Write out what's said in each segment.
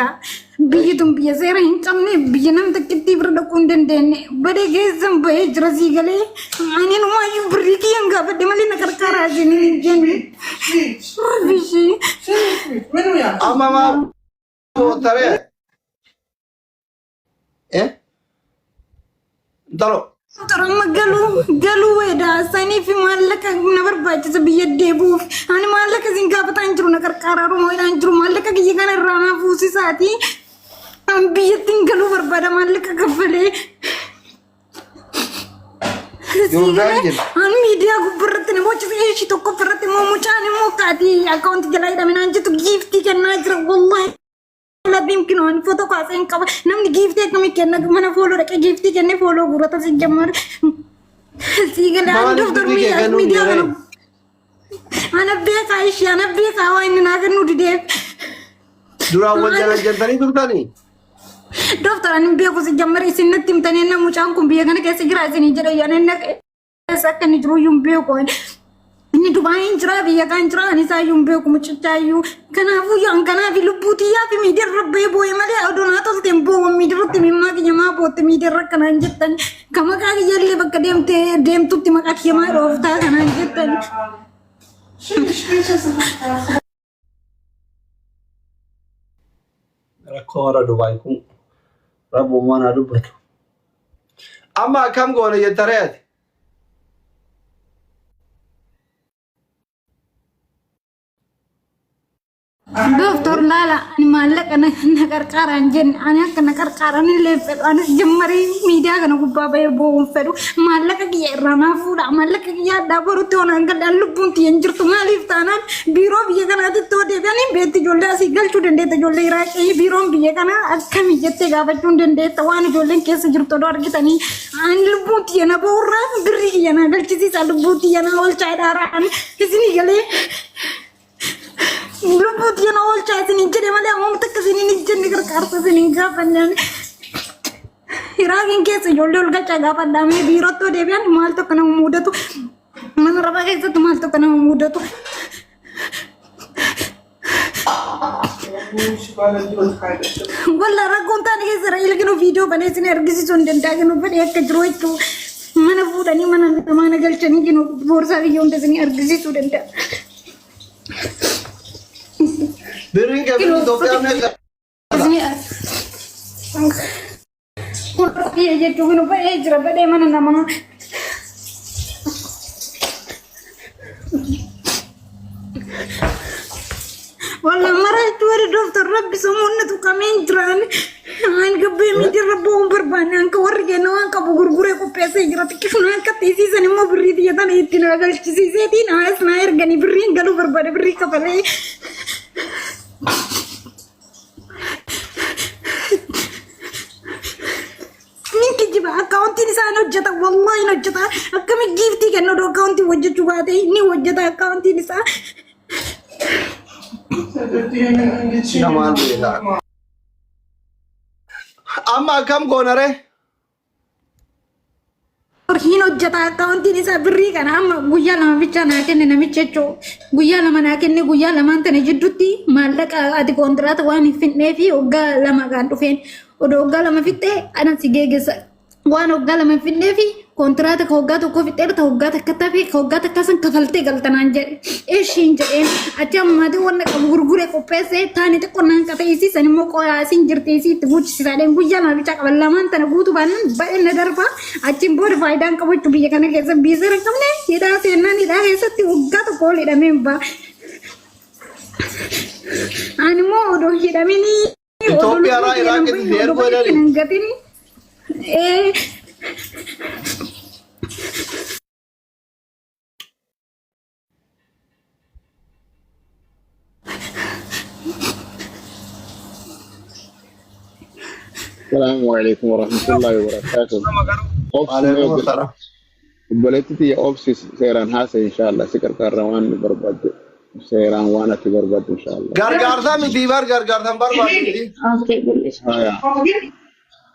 hojjeta. Biyyitum biyya seera hin qabne biyya nam takkitti bira dhaquu hin dandeenye. Badee keessan bahee jira sii galee ani numaayyuu birrii kiyyan gaafadhe malee na qarqaaraa jenni hin jenne. Amma tare. Dalo. Torama galu weda sani fi mallaka na barbaachisa biyya deebuuf ani mallaka sin gaafatan jiru na qarqararu mooyidhaan jiru mallaka kiyya kana irraa fuusisaati an biyyattiin galuu barbaada mallaka kaffalee an miidiyaa gubbarratti namoota ishii tokko irratti immoo mucaan immoo kaati akkaawunti jalaa hidhaminaan jettu giiftii kennaa jira wallahi labim kino an foto ko asen ka namni gifte kami kenna mana follow rek gifte kenne follow gurata si jamar sigala ando dormi media ana be ka wa inna ga nudi de dura wajjana jantani durtani doctor an be ko si jamar isinnatim tanena muchan kum be gana kese gira sini jero yanena sakani dru yum be ko ini Dubai injra biya kan injra ani sa yumbe ko muchayu kana fu yang kana bi lubuti ya bi midir rabbe boy male adona to tempo midir rutti mimma ki jama bot midir kana jettan kama ka gi jelle bakka dem tutti maka ki ma rofta kana jettan rakora Dubai ku rabu mana dubatu amma kam gona yetaret Doktor lala ani malak ana nakarkaran jen ana kana karkaran level ana jemmari media kana gubba bay bo fedu malak ki rana fuda malak ki ya dabaru to na ngal dan lubun ti enjirtu ngalif tanan biro biye kana to de bani beti jolle asigal chudende te jolle ira ke biro biye kana akami jette ga bachundende tawani jolle kese jirto do argitani an lubun ti na borra birri yana galchisi sa lubun ti yana ol chaidara an isini gale lubut yana ol chat ni jere male am tak sini ni jenne kar karta sini ga panjan iragin kese jollol ga chaga padda me biro to debian mal to kana mudatu man raba ga to mal to kana mudatu wala ragonta ni Israel kino video bane sine argisi sonden dagino bane ek jroitu mana budani mana galchani kino borsa gi yonde sine argisi sonden da Biring ke biring Ethiopia में ये चुगनो पे ए जरा बड़े मन ना मन والله مرة توري دكتور ربي سمونا تو كمين جران أنك بيمي ربو بربان أنك ورجعنا أنك بغرغرة كو पैसे جرات كيف أنك تيجي سنة ما بري دي يدان يتنا أقل تيجي دي ناس ناير غني بري غلو بربان بري كفله جيب أكاونتي نسان وجدا والله نوجدا أكمل جيفتي كأنه دو أكاونتي وجد جواتي إني وجدا أكاونتي نسان Namaan bila. Amma kam gonare? Orhino jata akaunti ni sa birri kana amma guyya lama bicha na kenne namicha cho guyya lama na kenne guyya lama antane jiddutti mallaka ati kontrata waan finne fi ogga lama kan dhufen odo ogga lama fitte anan sigegesa waan ogga lama finne fi kontrata ka ogga tokko fitte ta ogga takka fi ka ogga takka san kafalte galtanan jedhe eshin jedhen ati amma de wonna ka gurgure ko pese tani te konan ka teesi san mo ko asin jirte isi te buchi salen guyya na bicha ka laman tan gutu banan ba en darba achin bod faidan ka bochu biya kana ke san bizar kamne ida senna ni da hesatti ogga to ko le da memba ani mo do hida mini Ethiopia ra Iraq ke der ko dari gatini السلام عليكم ورحمة الله وبركاته. عليكم السلام. بلتي أوبسي سيران هاسة إن شاء الله سكر كاروان برباد سيران وانا في برباد إن شاء الله. gargaarsa miti bar gargaarsa barbaaddi.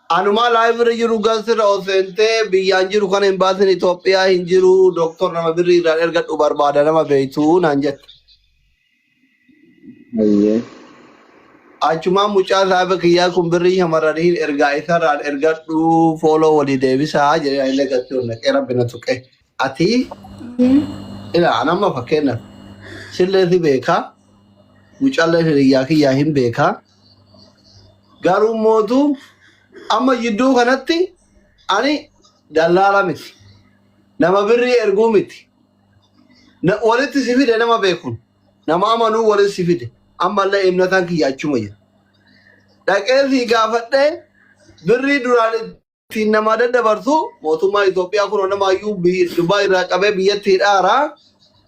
Anuma library jiru galsira osente biyyaan jiru kan embaasin Itoophiyaa hin jiru doktor nama birrii irraa ergadhu barbaada nama beeytu naan jette. أيه. Achuma mucaa saaba kiyyaa kun birrii shamarraniin ergaa isarraan ergadhu fooloo walii deebisaa jedhee illee galchuun naqee rabbina tuqe. Ati ila anamma fakkeenyaaf silleetti beekaa mucaallee hiriyyaa kiyyaa hin beekaa garuu mootu amma jidduu kanatti ani dallaala miti nama birrii erguu miti walitti si fide nama beekun nama amanuu walitti si fide. Ammallee himnataan kiyya achuma jira. Dhaqee si gaafadhee birrii duraan ittiin nama daddabarsu mootummaa Itoophiyaa kun namaayyuu Dubaay irraa qabee biyyatti hidhaaraa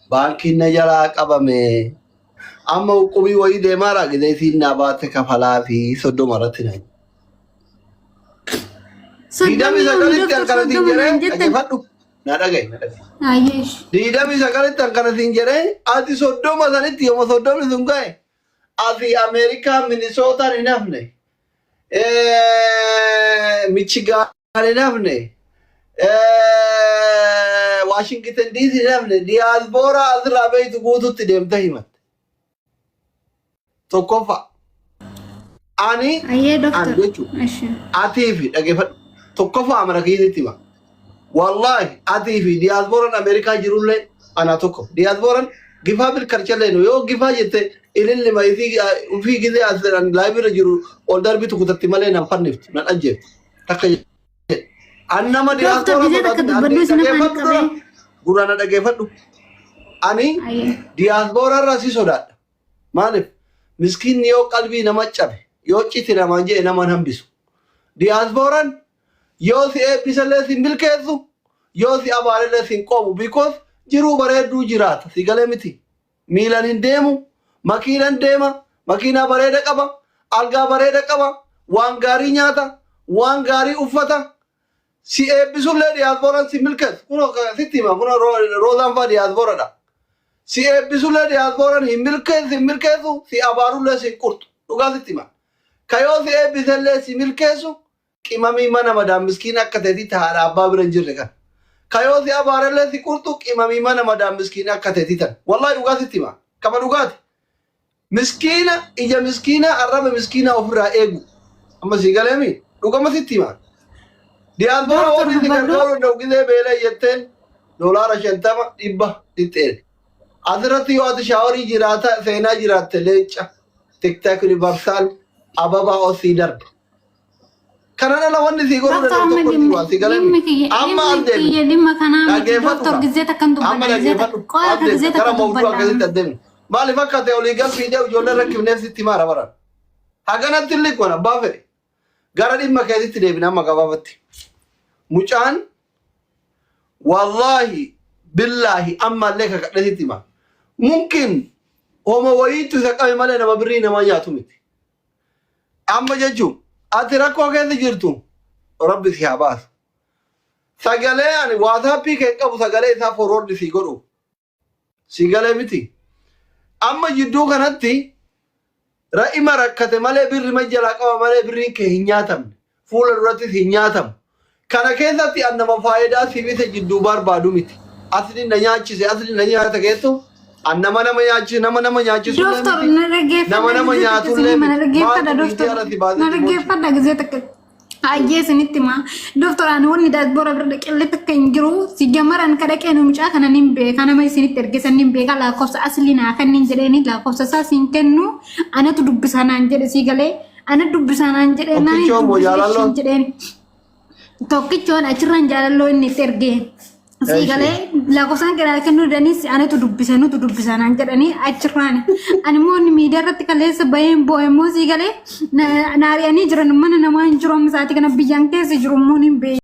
baankiin na jalaa qabame. Amma qubii wayii deemaara gidee siin na baate kafalaa fi 30 irratti na. Diidamii sagalitti akkanatiin jedhee dhaggeeffadhu. Na dhagaye. Diidamii sagalitti akkanatiin jedhee ati 30 sanitti yooma 30 sun ga'e. Ati Amerika Minnesota ni nafne, Michigan ni nafne, Washington DC ni nafne. Diaspora asirraa beektu guututti deemte himatte. Tokkoffa. Ani jechuudha. Atii fi dhaggeeffadhu. Tokkoffa amana kiisitti hima. Wallahi atii fi diasporaan Amerikaa jirullee ana tokko. Diasporaan gifaa bilkarchallee yoo gifaa jette ililli ma fi gizee asiran laayibira jiru ol darbitu kutatti malee nan fanniftu nan ajjeeftu takka annama diyaaspoora gurana dhageeffadhu ani diyaaspoora irraa si sodaadha maaliif miskiinni yoo qalbii nama cabe yoo citi namaan jee nama hambisu diyaaspooraan yoo si eebbisallee si milkeessu yoo si abaalellee si qoomu because jiruu bareedduu jiraata si galee miti miilan hin deemu makiinan deema makiinaa bareeda qaba algaa bareeda qaba waan gaarii nyaata waan gaarii uffata si eebbisullee diyaaspooraan si milkeessu kuno sitti hima kuno roozaan faa diyaaspoora si eebbisullee diyaaspooraan hin milkeessu si abaarullee si qurtu dhugaa sitti hima kayoo si eebbisallee si milkeessu qimamii mana madaan miskiin akka ta'etti haadha abbaa bira hin jirre kan kayoo si abaarallee si qurtu qimamii mana madaan miskiin akka ta'etti tan wallahi dhugaa sitti hima kama dhugaati. Miskiina ija miskiina arraba miskiina ofirraa eegu amma si galeemi dhugama sitti hima diyaaspoora warri si gargaaru dhawgizee beela jetteen $50 100 dhixxeen asirratti yoo ati shaawarii jiraata seenaa jiraatte leenca tiktak universaal ababaa osii darba kana dhala wanni si godhu danda'u si galeemi amma addeemi dhaggeeffadhu amma dhaggeeffadhu gara mawduu akkasitti addeemi. Maali fakkate oliigan fiidee ijoollee rakkifneef sitti maara baran. Haganatti illee kun abbaa fedhe. Gara dhimma keessitti deebina amma gabaabatti. Mucaan wallahi billahi ammallee kakadhe sitti hima. Mumkin hooma wayiitu isa qabe malee nama birrii nama nyaatu miti. Amma jechuun ati rakkoo keessa jirtu rabbi si haa baasu. Sagalee ani waasaappii kee qabu sagalee isaa forward si godhu. Sagalee miti. Amma jidduu kanatti ra'ima rakkate malee birri majjalaa qaba malee birriin kee hin nyaatamne fuula durattis hin nyaatamu kana keessatti annama faayidaa siifise jidduu barbaadu miti asli na nyaachise asli na nyaata geettu annama nama nyaachisu nama nyaachisu nama nyaatu illee nargeeffadha gizee takka Ayye sinitti ma doktoraan wanni daasboora bira qilletti akka hin jiru si jamaran kada qeenu mucaa kana nin beeka nama isinitti ergisan nin beeka lakkoofsa aslinaa kan nin jedheeni lakkoofsa isaa siin kennu anatu dubbisanaan jedhe si galee ana dubbisanaan jedhe naan jedheeni tokkichoon achirraan jaalalloo inni itti ergee si galee lakkoofsaan keraa kennu danis anatu dubbisanaan jedhani achirraan animmoo inni miidiyaa irratti kaleessa baheen bo'emmoo si galee naari'anii jiran mana namaa hin jiru amma sa'aatii kana biyyaan keessa jiru immoo hin beeku.